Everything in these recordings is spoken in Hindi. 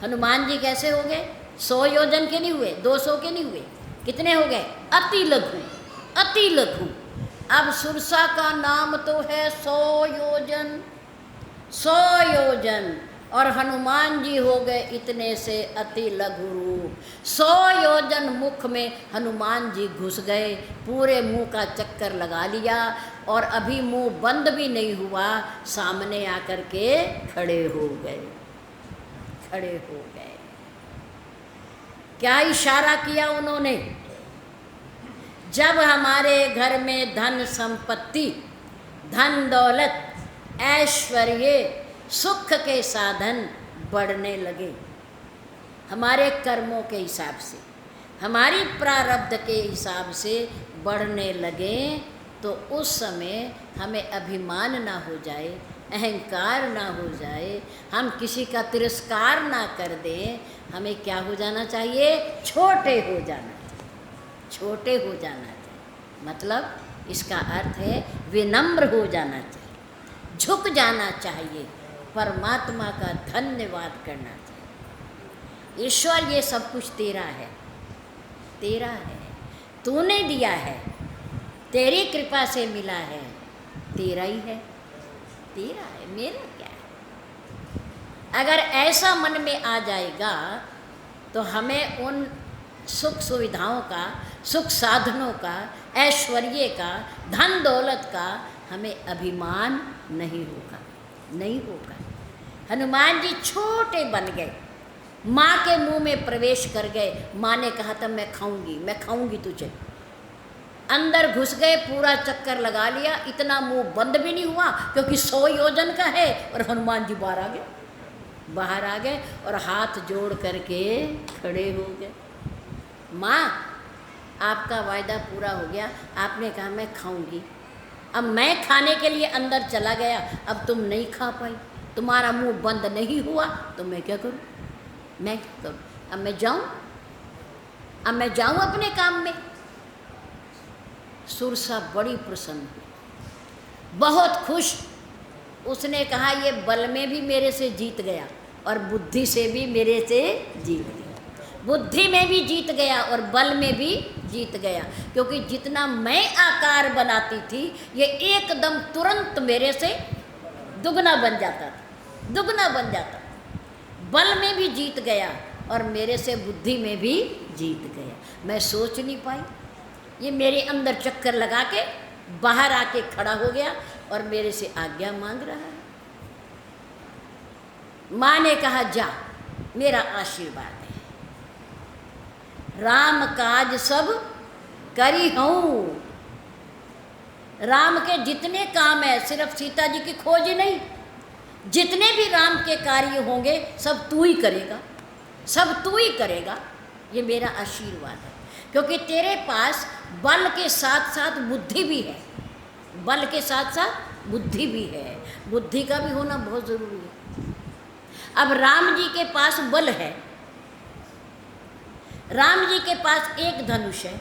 हनुमान जी कैसे हो गए? 100 योजन के नहीं हुए, 200 के नहीं हुए, कितने हो गए? अति लघु, अति लघु। अब सुरसा का नाम तो है 100 योजन, 100 योजन, और हनुमान जी हो गए इतने से अति लघु रूप। 100 योजन मुख में हनुमान जी घुस गए, पूरे मुंह का चक्कर लगा लिया, और अभी मुंह बंद भी नहीं हुआ, सामने आकर के खड़े हो गए, खड़े हो गए। क्या इशारा किया उन्होंने? जब हमारे घर में धन संपत्ति, धन दौलत, ऐश्वर्य, सुख के साधन बढ़ने लगे, हमारे कर्मों के हिसाब से, हमारी प्रारब्ध के हिसाब से बढ़ने लगे, तो उस समय हमें अभिमान ना हो जाए, अहंकार ना हो जाए, हम किसी का तिरस्कार ना कर दें। हमें क्या हो जाना चाहिए? छोटे हो जाना चाहिए, छोटे हो जाना चाहिए। मतलब इसका अर्थ है विनम्र हो जाना चाहिए, झुक जाना चाहिए, परमात्मा का धन्यवाद करना चाहिए। ईश्वर ये सब कुछ तेरा है, तेरा है, तूने दिया है, तेरी कृपा से मिला है, तेरा ही है, तेरा है, मेरा क्या है। अगर ऐसा मन में आ जाएगा तो हमें उन सुख सुविधाओं का, सुख साधनों का, ऐश्वर्य का, धन दौलत का हमें अभिमान नहीं होगा, नहीं होगा। हनुमान जी छोटे बन गए, माँ के मुंह में प्रवेश कर गए। माँ ने कहा था मैं खाऊंगी, मैं खाऊंगी तुझे। अंदर घुस गए, पूरा चक्कर लगा लिया, इतना मुंह बंद भी नहीं हुआ क्योंकि 100 योजन का है, और हनुमान जी बाहर आ गए, बाहर आ गए और हाथ जोड़ करके खड़े हो गए। माँ, आपका वायदा पूरा हो गया, आपने कहा मैं खाऊंगी, अब मैं खाने के लिए अंदर चला गया, अब तुम नहीं खा पाई, तुम्हारा मुंह बंद नहीं हुआ, तो मैं क्या करूं? मैं क्या करूं? अब मैं जाऊं, अब मैं जाऊं अपने काम में। सुरसा बड़ी प्रसन्न हुई, बहुत खुश। उसने कहा ये बल में भी मेरे से जीत गया और बुद्धि से भी मेरे से जीत गया, बुद्धि में भी जीत गया और बल में भी जीत गया, क्योंकि जितना मैं आकार बनाती थी ये एकदम तुरंत मेरे से दुगना बन जाता था, दुगना बन जाता। बल में भी जीत गया और मेरे से बुद्धि में भी जीत गया। मैं सोच नहीं पाई, ये मेरे अंदर चक्कर लगा के बाहर आके खड़ा हो गया और मेरे से आज्ञा मांग रहा है। माँ ने कहा जा, मेरा आशीर्वाद है, राम काज सब करी हूँ। राम के जितने काम है, सिर्फ सीता जी की खोज ही नहीं, जितने भी राम के कार्य होंगे सब तू ही करेगा, सब तू ही करेगा, ये मेरा आशीर्वाद है। क्योंकि तेरे पास बल के साथ साथ बुद्धि भी है, बल के साथ साथ बुद्धि भी है, बुद्धि का भी होना बहुत ज़रूरी है। अब राम जी के पास बल है, राम जी के पास एक धनुष है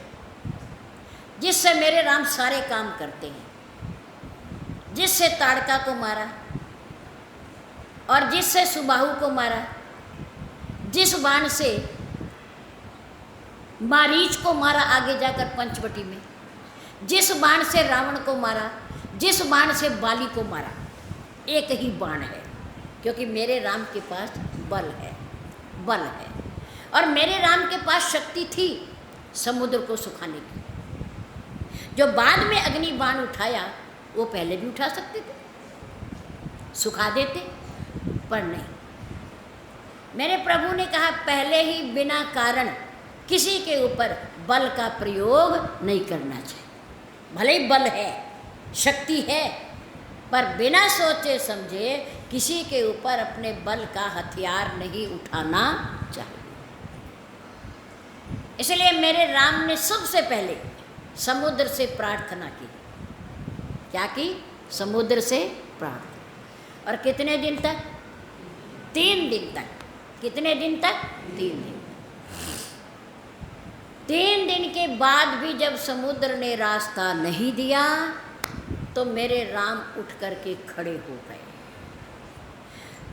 जिससे मेरे राम सारे काम करते हैं, जिससे ताड़का को मारा और जिससे सुबाहु को मारा, जिस बाण से मारीच को मारा आगे जाकर पंचवटी में, जिस बाण से रावण को मारा, जिस बाण से बाली को मारा, एक ही बाण है। क्योंकि मेरे राम के पास बल है, बल है। और मेरे राम के पास शक्ति थी समुद्र को सुखाने की। जो बाद में अग्नि बाण उठाया वो पहले भी उठा सकते थे, सुखा देते, पर नहीं। मेरे प्रभु ने कहा पहले ही बिना कारण किसी के ऊपर बल का प्रयोग नहीं करना चाहिए। भले ही बल है, शक्ति है, पर बिना सोचे समझे किसी के ऊपर अपने बल का हथियार नहीं उठाना चाहिए। इसलिए मेरे राम ने सबसे पहले समुद्र से प्रार्थना की। क्या की? समुद्र से प्रार्थना। और कितने दिन तक? 3 दिन तक। कितने दिन तक? 3 दिन। 3 दिन के बाद भी जब समुद्र ने रास्ता नहीं दिया तो मेरे राम उठ करके खड़े हो गए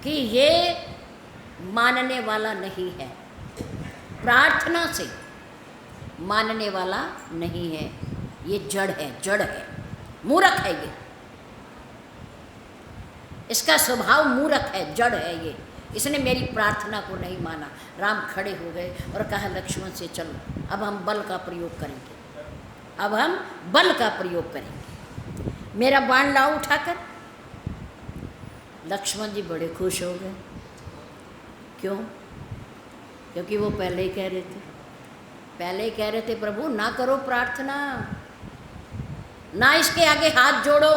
कि ये मानने वाला नहीं है, प्रार्थना से मानने वाला नहीं है। ये जड़ है, जड़ है, मूर्ख है ये, इसका स्वभाव मूर्ख है, जड़ है ये। इसने मेरी प्रार्थना को नहीं माना। राम खड़े हो गए और कहा लक्ष्मण से चलो, अब हम बल का प्रयोग करेंगे, अब हम बल का प्रयोग करेंगे, मेरा बाण लाओ उठाकर। लक्ष्मण जी बड़े खुश हो गए। क्यों? क्योंकि वो पहले ही कह रहे थे, पहले ही कह रहे थे प्रभु ना करो प्रार्थना, ना इसके आगे हाथ जोड़ो,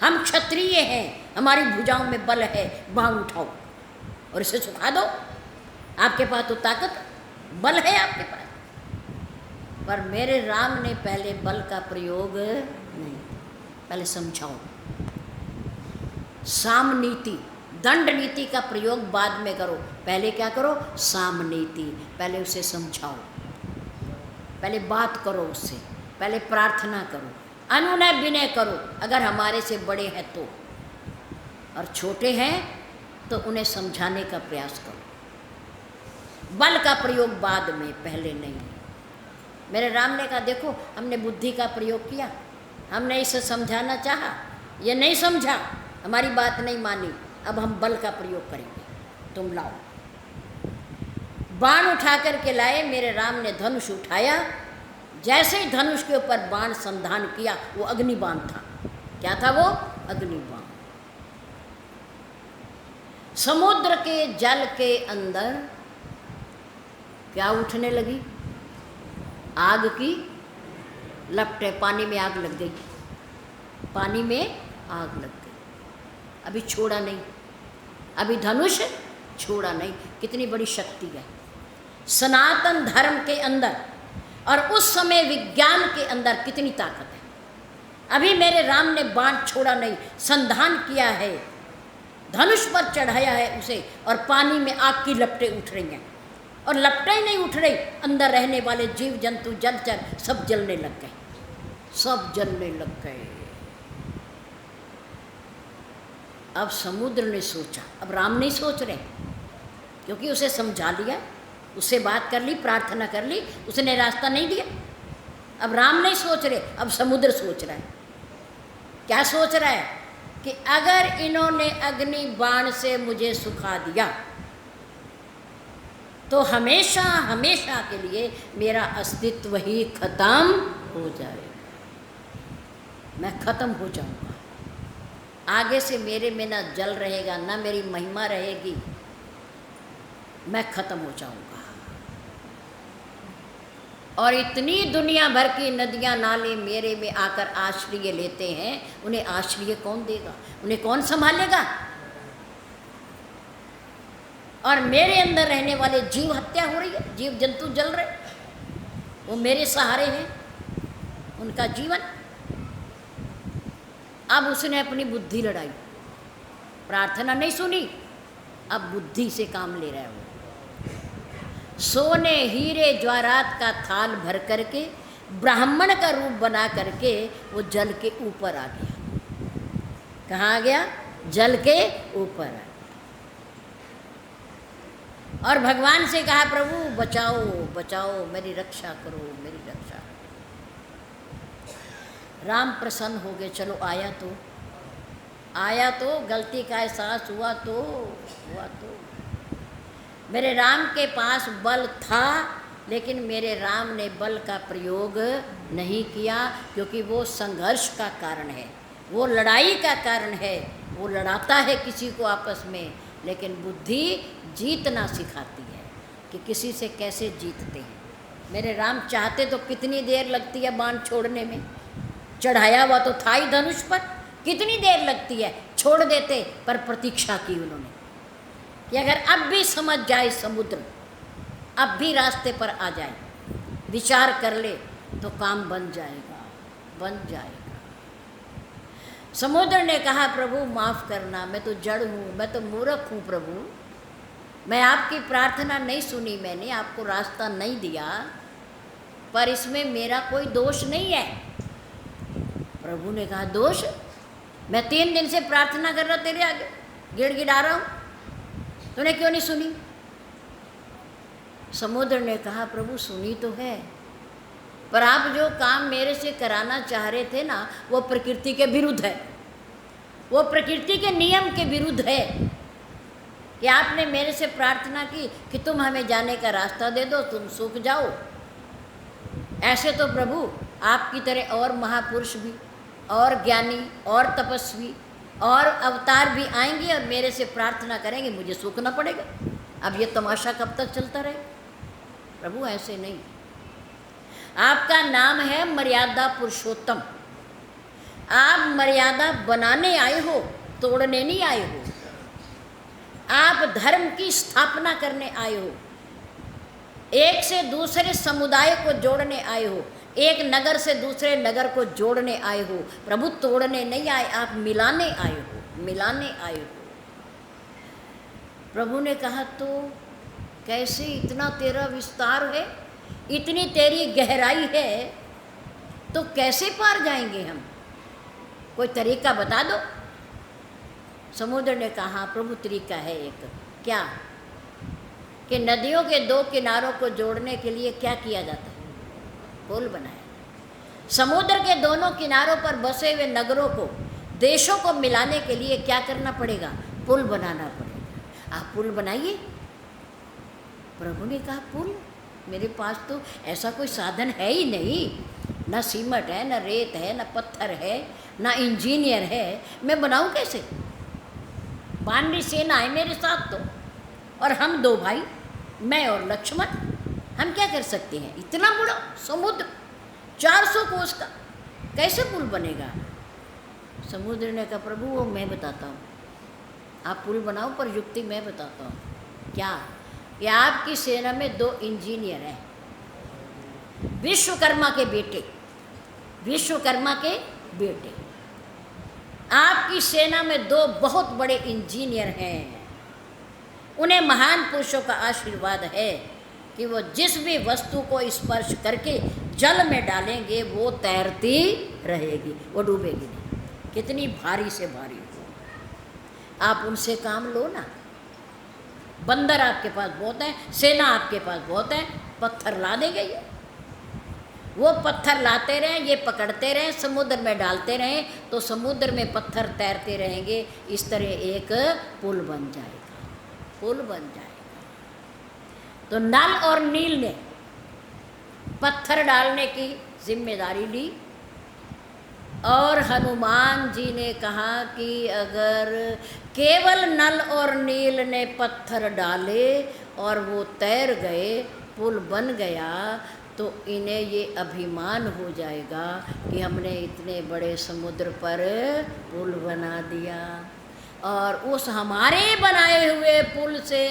हम क्षत्रिय हैं, हमारी भुजाओं में बल है, बाण उठाओ और इसे सुखा दो। आपके पास तो ताकत बल है आपके पास। पर मेरे राम ने पहले बल का प्रयोग नहीं, पहले समझाओ। साम नीति, दंड नीति का प्रयोग बाद में करो, पहले क्या करो? साम नीति, पहले उसे समझाओ, पहले बात करो उससे, पहले प्रार्थना करो, अनुनय विनय करो, अगर हमारे से बड़े हैं तो, और छोटे हैं तो उन्हें समझाने का प्रयास करो। बल का प्रयोग बाद में, पहले नहीं। मेरे राम ने कहा देखो हमने बुद्धि का प्रयोग किया, हमने इसे समझाना चाहा, ये नहीं समझा, हमारी बात नहीं मानी, अब हम बल का प्रयोग करेंगे, तुम लाओ। बाण उठा करके लाए, मेरे राम ने धनुष उठाया, जैसे ही धनुष के ऊपर बाण संधान किया, वो अग्निबाण था। क्या था वो? अग्निबाण। समुद्र के जल के अंदर क्या उठने लगी? आग की लपटें, पानी में आग लग गई, पानी में आग लग गई। अभी छोड़ा नहीं, अभी धनुष छोड़ा नहीं। कितनी बड़ी शक्ति है सनातन धर्म के अंदर, और उस समय विज्ञान के अंदर कितनी ताकत है। अभी मेरे राम ने बाण छोड़ा नहीं, संधान किया है, धनुष पर चढ़ाया है उसे, और पानी में आग की लपटें उठ रही हैं। और लपटें नहीं उठ रही, अंदर रहने वाले जीव जंतु जलचर सब जलने लग गए, सब जलने लग गए। अब समुद्र ने सोचा, अब राम नहीं सोच रहे, क्योंकि उसे समझा लिया, उससे बात कर ली, प्रार्थना कर ली, उसने रास्ता नहीं दिया। अब राम नहीं सोच रहे, अब समुद्र सोच रहा है। क्या सोच रहा है? कि अगर इन्होंने अग्नि बाण से मुझे सुखा दिया तो हमेशा हमेशा के लिए मेरा अस्तित्व ही खत्म हो जाएगा, मैं खत्म हो जाऊंगा। आगे से मेरे में ना जल रहेगा, ना मेरी महिमा रहेगी, मैं खत्म हो जाऊंगा। और इतनी दुनिया भर की नदियां नाले मेरे में आकर आश्रय लेते हैं, उन्हें आश्रय कौन देगा? उन्हें कौन संभालेगा? और मेरे अंदर रहने वाले जीव हत्या हो रही है, जीव जंतु जल रहे, वो मेरे सहारे हैं, उनका जीवन। अब उसने अपनी बुद्धि लड़ाई, प्रार्थना नहीं सुनी, अब बुद्धि से काम ले रहा है वो। सोने हीरे ज्वारात का थाल भर करके, ब्राह्मण का रूप बना करके वो जल के ऊपर आ गया। कहाँ आ गया? जल के ऊपर आ गया। और भगवान से कहा प्रभु बचाओ बचाओ, मेरी रक्षा करो, मेरी रक्षा। राम प्रसन्न हो गए, चलो आया तो आया तो, गलती का एहसास हुआ तो मेरे राम के पास बल था, लेकिन मेरे राम ने बल का प्रयोग नहीं किया, क्योंकि वो संघर्ष का कारण है, वो लड़ाई का कारण है, वो लड़ाता है किसी को आपस में। लेकिन बुद्धि जीतना सिखाती है कि किसी से कैसे जीतते हैं। मेरे राम चाहते तो कितनी देर लगती है बाण छोड़ने में, चढ़ाया हुआ तो था ही धनुष पर, कितनी देर लगती है, छोड़ देते। पर प्रतीक्षा की उन्होंने कि अगर अब भी समझ जाए समुद्र, अब भी रास्ते पर आ जाए, विचार कर ले तो काम बन जाएगा, बन जाएगा। समुद्र ने कहा प्रभु माफ़ करना, मैं तो जड़ हूँ, मैं तो मूर्ख हूँ प्रभु, मैं आपकी प्रार्थना नहीं सुनी, मैंने आपको रास्ता नहीं दिया, पर इसमें मेरा कोई दोष नहीं है। प्रभु ने कहा दोष? मैं 3 दिन से प्रार्थना कर रहा तेरे आगे, गिड़गिड़ा रहा हूँ, तूने क्यों नहीं सुनी? समुद्र ने कहा प्रभु सुनी तो है, पर आप जो काम मेरे से कराना चाह रहे थे ना, वो प्रकृति के विरुद्ध है, वो प्रकृति के नियम के विरुद्ध है। कि आपने मेरे से प्रार्थना की कि तुम हमें जाने का रास्ता दे दो, तुम सूख जाओ। ऐसे तो प्रभु आपकी तरह और महापुरुष भी, और ज्ञानी, और तपस्वी, और अवतार भी आएंगे और मेरे से प्रार्थना करेंगे, मुझे सूखना पड़ेगा। अब ये तमाशा कब तक चलता रहेगा? प्रभु ऐसे नहीं। आपका नाम है मर्यादा पुरुषोत्तम। आप मर्यादा बनाने आए हो, तोड़ने नहीं आए हो। आप धर्म की स्थापना करने आए हो, एक से दूसरे समुदाय को जोड़ने आए हो, एक नगर से दूसरे नगर को जोड़ने आए हो। प्रभु तोड़ने नहीं आए, आप मिलाने आए हो, मिलाने आए हो। प्रभु ने कहा तो कैसे? इतना तेरा विस्तार है, इतनी तेरी गहराई है, तो कैसे पार जाएंगे हम? कोई तरीका बता दो। समुद्र ने कहा प्रभु तरीका है एक। क्या? कि नदियों के दो किनारों को जोड़ने के लिए क्या किया जाता है? पुल बनाया। समुद्र के दोनों किनारों पर बसे हुए नगरों को, देशों को मिलाने के लिए क्या करना पड़ेगा? पुल बनाना पड़ेगा। आप पुल बनाइए। प्रभु ने कहा पुल? मेरे पास तो ऐसा कोई साधन है ही नहीं, ना सीमेंट है, ना रेत है, ना पत्थर है, ना इंजीनियर है, मैं बनाऊं कैसे? पांडवी सेना है मेरे साथ तो, और हम दो भाई, मैं और लक्ष्मण, हम क्या कर सकते हैं? इतना बड़ा समुद्र 400 कोस का, कैसे पुल बनेगा? समुद्र ने कहा प्रभु वो मैं बताता हूँ, आप पुल बनाओ, पर युक्ति मैं बताता हूँ। क्या? कि आपकी सेना में 2 इंजीनियर हैं, विश्वकर्मा के बेटे, विश्वकर्मा के बेटे। आपकी सेना में 2 बहुत बड़े इंजीनियर हैं। उन्हें महान पुरुषों का आशीर्वाद है कि वो जिस भी वस्तु को स्पर्श करके जल में डालेंगे वो तैरती रहेगी, वो डूबेगी नहीं, कितनी भारी से भारी हो। आप उनसे काम लो ना। बंदर आपके पास बहुत है, सेना आपके पास बहुत है, पत्थर ला देंगे ये। वो पत्थर लाते रहें, ये पकड़ते रहें, समुद्र में डालते रहें, तो समुद्र में पत्थर तैरते रहेंगे। इस तरह एक पुल बन जाएगा, पुल बन जाएगा। तो नल और नील ने पत्थर डालने की जिम्मेदारी ली, और हनुमान जी ने कहा कि अगर केवल नल और नील ने पत्थर डाले और वो तैर गए, पुल बन गया, तो इन्हें ये अभिमान हो जाएगा कि हमने इतने बड़े समुद्र पर पुल बना दिया, और उस हमारे बनाए हुए पुल से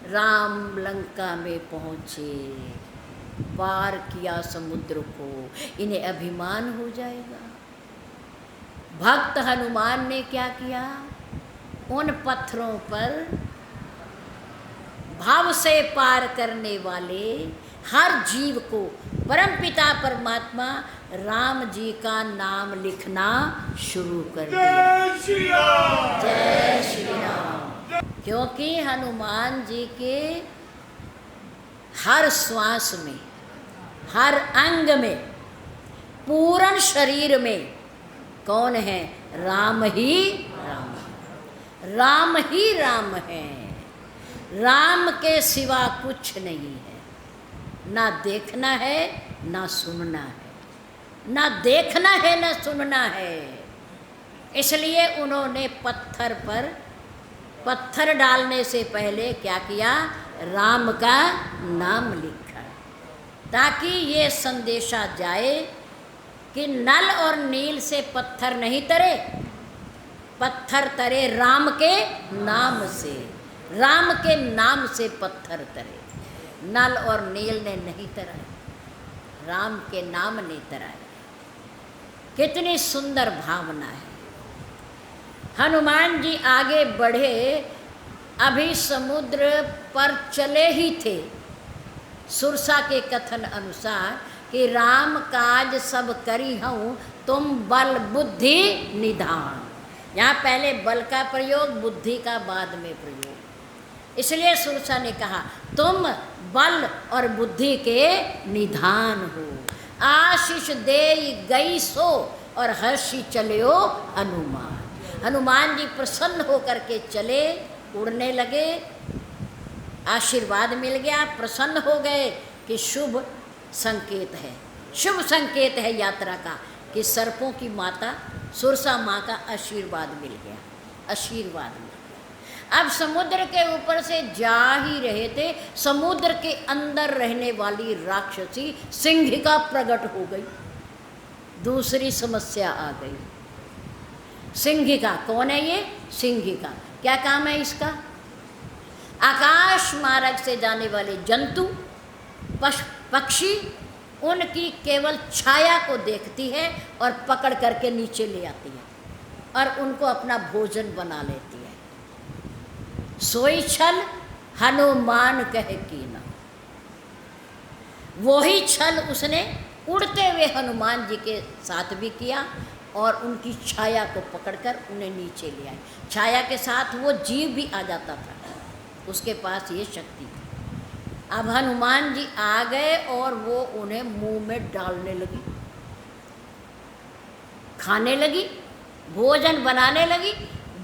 राम लंका में पहुँचे, पार किया समुद्र को, इन्हें अभिमान हो जाएगा। भक्त हनुमान ने क्या किया? उन पत्थरों पर भाव से पार करने वाले हर जीव को परमपिता परमात्मा राम जी का नाम लिखना शुरू कर दिया। जय श्री राम। क्योंकि हनुमान जी के हर श्वास में, हर अंग में, पूर्ण शरीर में कौन है? राम ही राम, राम ही राम है। राम के सिवा कुछ नहीं है, ना देखना है ना सुनना है, ना देखना है ना सुनना है। इसलिए उन्होंने पत्थर पर पत्थर डालने से पहले क्या किया? राम का नाम लिखा, ताकि ये संदेशा जाए कि नल और नील से पत्थर नहीं तरे, पत्थर तरे राम के नाम से, राम के नाम से पत्थर तरे। नल और नील ने नहीं तराए, राम के नाम ने तराए। कितनी सुंदर भावना है। हनुमान जी आगे बढ़े, अभी समुद्र पर चले ही थे। सुरसा के कथन अनुसार कि राम काज सब करी हूँ, तुम बल बुद्धि निधान। यहाँ पहले बल का प्रयोग, बुद्धि का बाद में प्रयोग। इसलिए सुरसा ने कहा तुम बल और बुद्धि के निधान हो। आशीष दे गई सो और हर्षी चलियो हनुमान। हनुमान जी प्रसन्न होकर के चले, उड़ने लगे, आशीर्वाद मिल गया, प्रसन्न हो गए कि शुभ संकेत है, शुभ संकेत है यात्रा का कि सर्पों की माता सुरसा माँ का आशीर्वाद मिल गया, आशीर्वाद मिल गया। अब समुद्र के ऊपर से जा ही रहे थे, समुद्र के अंदर रहने वाली राक्षसी सिंहिका प्रकट हो गई। दूसरी समस्या आ गई। सिंहिका कौन है ये? सिंहिका क्या काम है इसका? आकाश मार्ग से जाने वाले जंतु, पक्षी, उनकी केवल छाया को देखती है और पकड़ करके नीचे ले आती है और उनको अपना भोजन बना लेती है। सोई छल हनुमान कहे कीना। वही छल उसने उड़ते हुए हनुमान जी के साथ भी किया और उनकी छाया को पकड़कर उन्हें नीचे ले आए। छाया के साथ वो जीव भी आ जाता था, उसके पास ये शक्ति थी। अब हनुमान जी आ गए और वो उन्हें मुंह में डालने लगी, खाने लगी, भोजन बनाने लगी।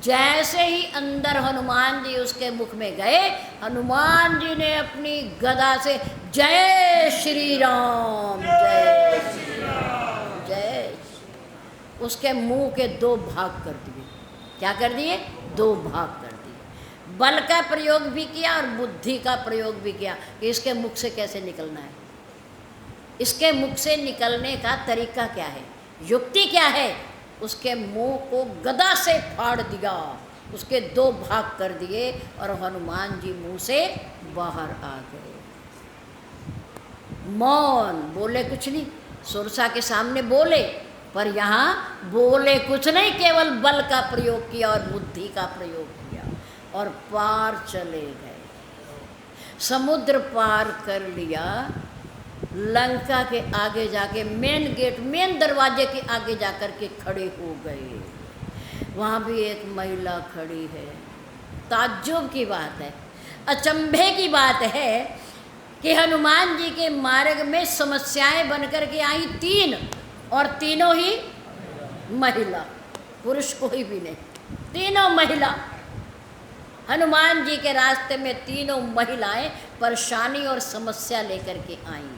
जैसे ही अंदर हनुमान जी उसके मुख में गए, हनुमान जी ने अपनी गदा से जय श्री राम, जय श्री राम, जय, उसके मुंह के दो भाग कर दिए। क्या कर दिए? दो भाग कर दिए। बल का प्रयोग भी किया और बुद्धि का प्रयोग भी किया कि इसके मुख से कैसे निकलना है। इसके मुख से निकलने का तरीका क्या है, युक्ति क्या है? उसके मुंह को गदा से फाड़ दिया, उसके दो भाग कर दिए और हनुमान जी मुंह से बाहर आ गए। मौन, बोले कुछ नहीं। सुरसा के सामने बोले पर यहाँ बोले कुछ नहीं, केवल बल का प्रयोग किया और बुद्धि का प्रयोग किया और पार चले गए। समुद्र पार कर लिया, लंका के आगे जाके मेन गेट, मेन दरवाजे के आगे जाकर के खड़े हो गए। वहाँ भी एक महिला खड़ी है। ताज्जुब की बात है, अचंभे की बात है कि हनुमान जी के मार्ग में समस्याएं बनकर के आई तीन, और तीनों ही महिला, पुरुष कोई भी नहीं, तीनों महिला। हनुमान जी के रास्ते में तीनों महिलाएं परेशानी और समस्या लेकर के आई।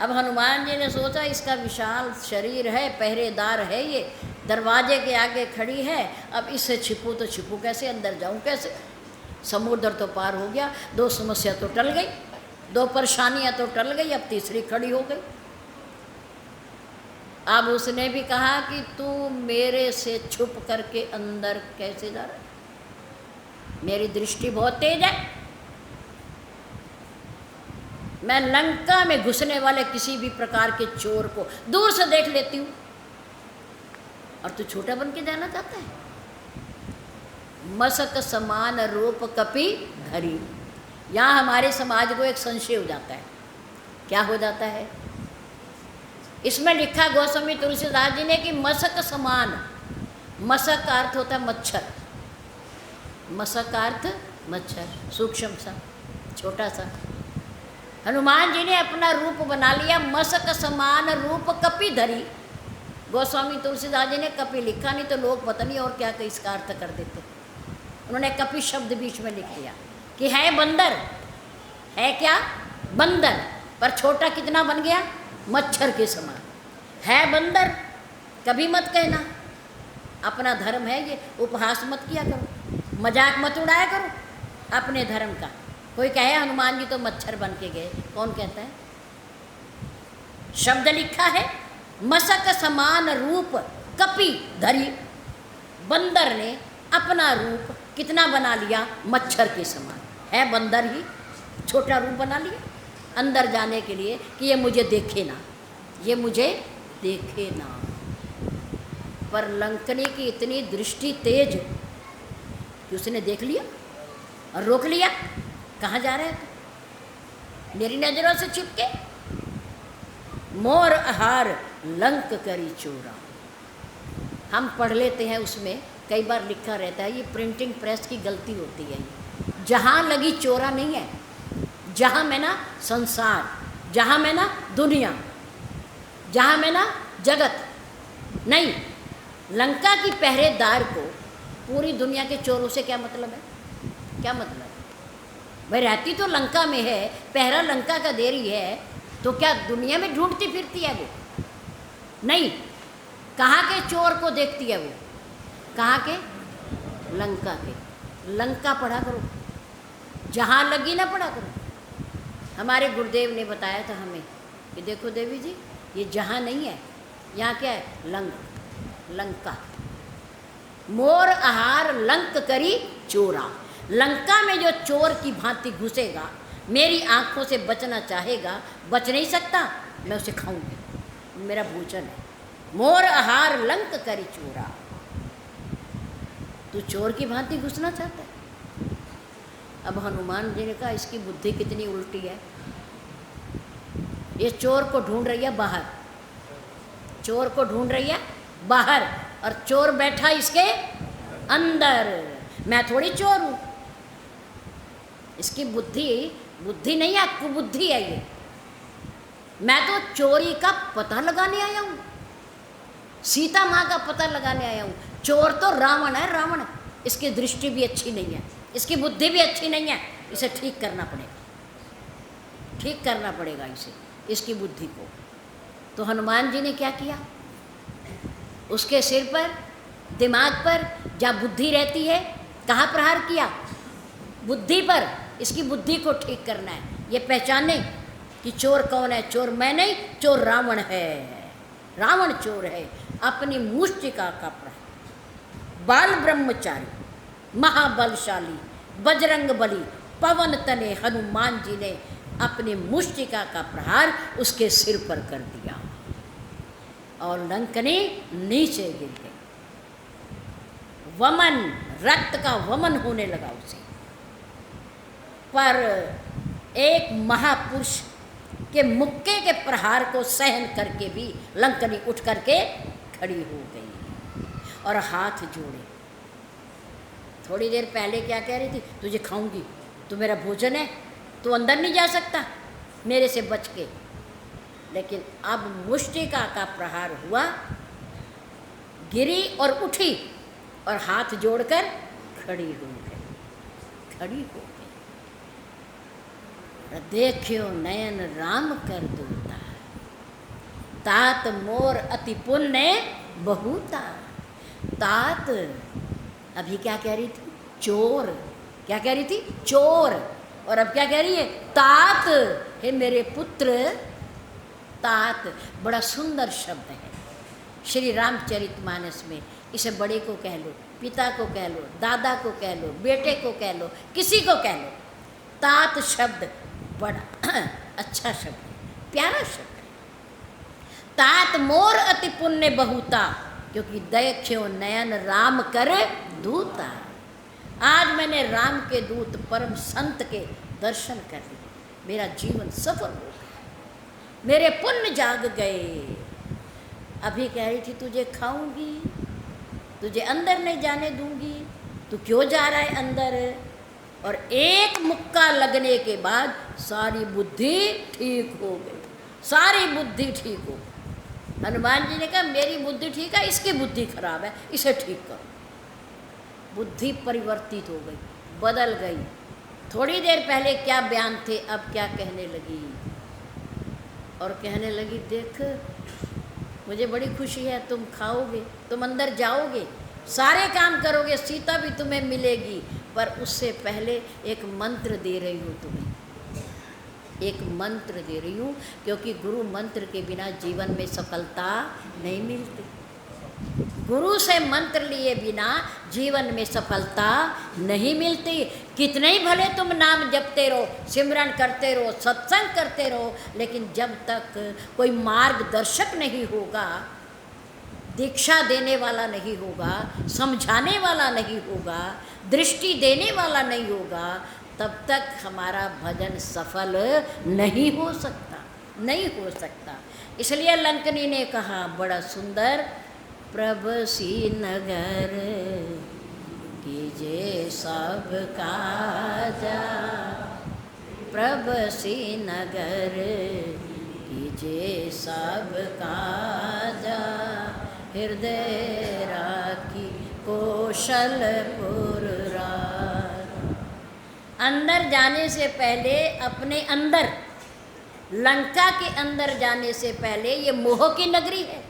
अब हनुमान जी ने सोचा इसका विशाल शरीर है, पहरेदार है, ये दरवाजे के आगे खड़ी है, अब इससे छिपूँ तो छिपूँ कैसे, अंदर जाऊँ कैसे? समुद्र तो पार हो गया, दो समस्या तो टल गई, दो परेशानियाँ तो टल गई, अब तीसरी खड़ी हो गई। अब उसने भी कहा कि तू मेरे से छुप करके अंदर कैसे जा रहा है? मेरी दृष्टि बहुत तेज है, मैं लंका में घुसने वाले किसी भी प्रकार के चोर को दूर से देख लेती हूँ, और तू छोटा बन के जाना चाहता है? मसक समान रूप कपि धरी। यहाँ हमारे समाज को एक संशय हो जाता है। क्या हो जाता है? इसमें लिखा गोस्वामी तुलसीदास जी ने कि मसक समान, मसक का अर्थ होता है मच्छर, मसक का अर्थ मच्छर, सूक्ष्म सा, छोटा सा। हनुमान जी ने अपना रूप बना लिया, मसक समान रूप कपि धरी। गोस्वामी तुलसीदास जी ने कपि लिखा नहीं तो लोग पता नहीं और क्या इसका अर्थ कर देते। उन्होंने कपि शब्द बीच में लिख दिया कि है बंदर, है क्या? बंदर, पर छोटा कितना बन गया? मच्छर के समान। है बंदर, कभी मत कहना, अपना धर्म है ये, उपहास मत किया करो, मजाक मत उड़ाया करो अपने धर्म का। कोई कहे हनुमान जी तो मच्छर बन के गए, कौन कहता है? शब्द लिखा है मसक समान रूप कपि धरी। बंदर ने अपना रूप कितना बना लिया? मच्छर के समान। है बंदर ही, छोटा रूप बना लिया अंदर जाने के लिए कि ये मुझे देखे ना, ये मुझे देखे ना। पर लंकनी की इतनी दृष्टि तेज कि उसने देख लिया और रोक लिया। कहाँ जा रहे हैं? मेरी नजरों से छिपके। मोर आहार लंक करी चोरा। हम पढ़ लेते हैं, उसमें कई बार लिखा रहता है, ये प्रिंटिंग प्रेस की गलती होती है। जहाँ लगी चोरा नहीं है, जहाँ में ना संसार, जहाँ में ना दुनिया, जहाँ में ना जगत नहीं। लंका की पहरेदार को पूरी दुनिया के चोरों से क्या मतलब है? क्या मतलब है भाई? रहती तो लंका में है, पहरा लंका का दे रही है, तो क्या दुनिया में ढूंढती फिरती है वो? नहीं। कहाँ के चोर को देखती है वो? कहाँ के? लंका के। लंका पढ़ा करो, जहाँ लगी ना पढ़ा करो। हमारे गुरुदेव ने बताया था हमें कि देखो देवी जी, ये जहाँ नहीं है, यहाँ क्या है? लंका। मोर आहार लंक करी चोरा। लंका में जो चोर की भांति घुसेगा, मेरी आंखों से बचना चाहेगा, बच नहीं सकता, मैं उसे खाऊंगी, मेरा भोजन है। मोर आहार लंक करी चोरा। तू चोर की भांति घुसना चाहता है? अब हनुमान जी ने कहा इसकी बुद्धि कितनी उल्टी है। ये चोर को ढूंढ रही है बाहर, चोर को ढूंढ रही है बाहर, और चोर बैठा इसके अंदर। मैं थोड़ी चोर हूं। इसकी बुद्धि नहीं है, कुबुद्धि है ये। मैं तो चोरी का पता लगाने आया हूं, सीता माँ का पता लगाने आया हूं। चोर तो रावण है, रावण। इसकी दृष्टि भी अच्छी नहीं है, इसकी बुद्धि भी अच्छी नहीं है। इसे ठीक करना पड़ेगा, ठीक करना पड़ेगा इसे, इसकी बुद्धि को। तो हनुमान जी ने क्या किया? उसके सिर पर, दिमाग पर जहाँ बुद्धि रहती है, कहाँ प्रहार किया? बुद्धि पर। इसकी बुद्धि को ठीक करना है, ये पहचाने कि चोर कौन है। चोर मैं नहीं, चोर रावण है, रावण चोर है। अपनी मुष्टिका का प्रहार। बाल ब्रह्मचारी महाबलशाली बजरंग बली पवन तने हनुमान जी ने अपनी मुष्टिका का प्रहार उसके सिर पर कर दिया और लंकनी नीचे गिर गई। वमन, रक्त का वमन होने लगा उसे। पर एक महापुरुष के मुक्के के प्रहार को सहन करके भी लंकनी उठ करके खड़ी हो गई और हाथ जोड़े। थोड़ी देर पहले क्या कह रही थी? तुझे खाऊंगी, तू मेरा भोजन है, तू अंदर नहीं जा सकता मेरे से बच के। लेकिन अब मुष्टिका का प्रहार हुआ, गिरी और उठी और हाथ जोड़कर खड़ी हो गई, खड़ी हो गई। देखियो नयन राम कर दूता, तात मोर अति पुण्य बहुता। तात अभी क्या कह रही थी? चोर। क्या कह रही थी? चोर। और अब क्या कह रही है? तात। हे मेरे पुत्र, तात बड़ा सुंदर शब्द है श्री रामचरितमानस में। इसे बड़े को कह लो, पिता को कह लो, दादा को कह लो, बेटे को कह लो, किसी को कह लो, तात शब्द बड़ा अच्छा शब्द है, प्यारा शब्द है। तात मोर अति पुण्य बहुता, क्योंकि देखियो नयन राम कर दूता। आज मैंने राम के दूत परम संत के दर्शन कर लिए, मेरा जीवन सफल हो गया, मेरे पुण्य जाग गए। अभी कह रही थी तुझे खाऊंगी, तुझे अंदर नहीं जाने दूंगी, तू क्यों जा रहा है अंदर? और एक मुक्का लगने के बाद सारी बुद्धि ठीक हो गई, सारी बुद्धि ठीक हो गई। हनुमान जी ने कहा मेरी बुद्धि ठीक है, इसकी बुद्धि खराब है, इसे ठीक करो। बुद्धि परिवर्तित हो गई, बदल गई। थोड़ी देर पहले क्या बयान थे, अब क्या कहने लगी? और कहने लगी देख मुझे बड़ी खुशी है, तुम खाओगे, तुम अंदर जाओगे, सारे काम करोगे, सीता भी तुम्हें मिलेगी, पर उससे पहले एक मंत्र दे रही हूँ तुम्हें, एक मंत्र दे रही हूँ, क्योंकि गुरु मंत्र के बिना जीवन में सफलता नहीं मिलती। गुरु से मंत्र लिए बिना जीवन में सफलता नहीं मिलती। कितने ही भले तुम नाम जपते रहो, सिमरन करते रहो, सत्संग करते रहो, लेकिन जब तक कोई मार्गदर्शक नहीं होगा, दीक्षा देने वाला नहीं होगा, समझाने वाला नहीं होगा, दृष्टि देने वाला नहीं होगा, तब तक हमारा भजन सफल नहीं हो सकता, नहीं हो सकता। इसलिए लंकनी ने कहा बड़ा सुंदर प्रभु श्रीनगर कीजे सब काजा, प्रभु श्रीनगर कीजे सब काजा, हृदय राखी कौशलपुर राज। अंदर जाने से पहले अपने अंदर, लंका के अंदर जाने से पहले ये मोह की नगरी है,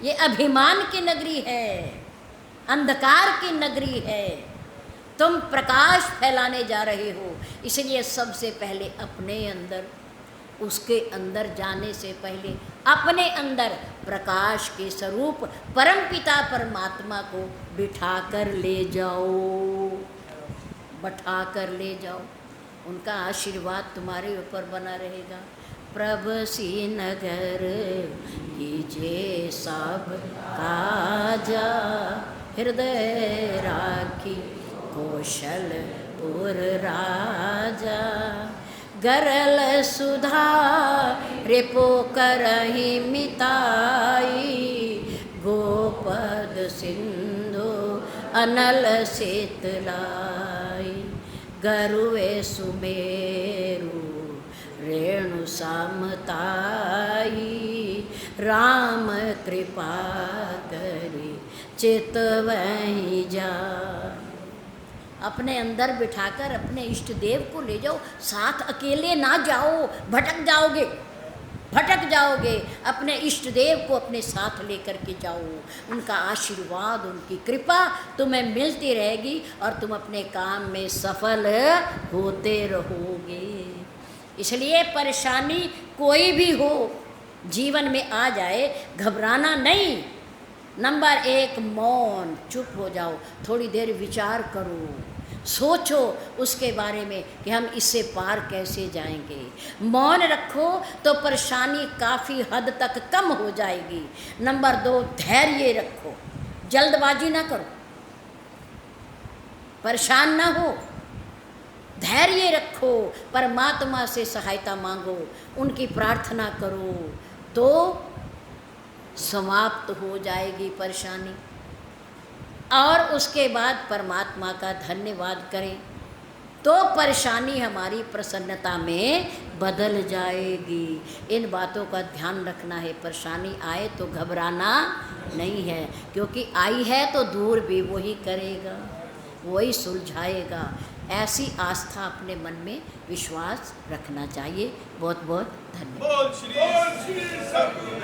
ये अभिमान की नगरी है, अंधकार की नगरी है। तुम प्रकाश फैलाने जा रहे हो, इसलिए सबसे पहले अपने अंदर, उसके अंदर जाने से पहले अपने अंदर प्रकाश के स्वरूप परमपिता परमात्मा को बिठा कर ले जाओ, बैठा कर ले जाओ। उनका आशीर्वाद तुम्हारे ऊपर बना रहेगा। प्रभु श्रीनगर कीजे सब काजा, हृदय राखी कौशलपुर राजा, गरल सुधा रिपो करहि मिताई, गोपद सिंधु अनल शीतलाई, गरुवे सुमेरु रेणु समताई, राम कृपा करी चित वही जा। अपने अंदर बिठाकर अपने इष्ट देव को ले जाओ, साथ अकेले ना जाओ, भटक जाओगे, भटक जाओगे। अपने इष्ट देव को अपने साथ लेकर के जाओ, उनका आशीर्वाद, उनकी कृपा तुम्हें मिलती रहेगी और तुम अपने काम में सफल होते रहोगे। इसलिए परेशानी कोई भी हो जीवन में आ जाए, घबराना नहीं। नंबर 1 मौन, चुप हो जाओ, थोड़ी देर विचार करो, सोचो उसके बारे में कि हम इससे पार कैसे जाएंगे। मौन रखो तो परेशानी काफ़ी हद तक कम हो जाएगी। नंबर 2 धैर्य रखो, जल्दबाजी ना करो, परेशान ना हो, धैर्य रखो, परमात्मा से सहायता मांगो, उनकी प्रार्थना करो, तो समाप्त हो जाएगी परेशानी। और उसके बाद परमात्मा का धन्यवाद करें तो परेशानी हमारी प्रसन्नता में बदल जाएगी। इन बातों का ध्यान रखना है। परेशानी आए तो घबराना नहीं है, क्योंकि आई है तो दूर भी वही करेगा, वही सुलझाएगा। ऐसी आस्था अपने मन में विश्वास रखना चाहिए। बहुत बहुत धन्यवाद।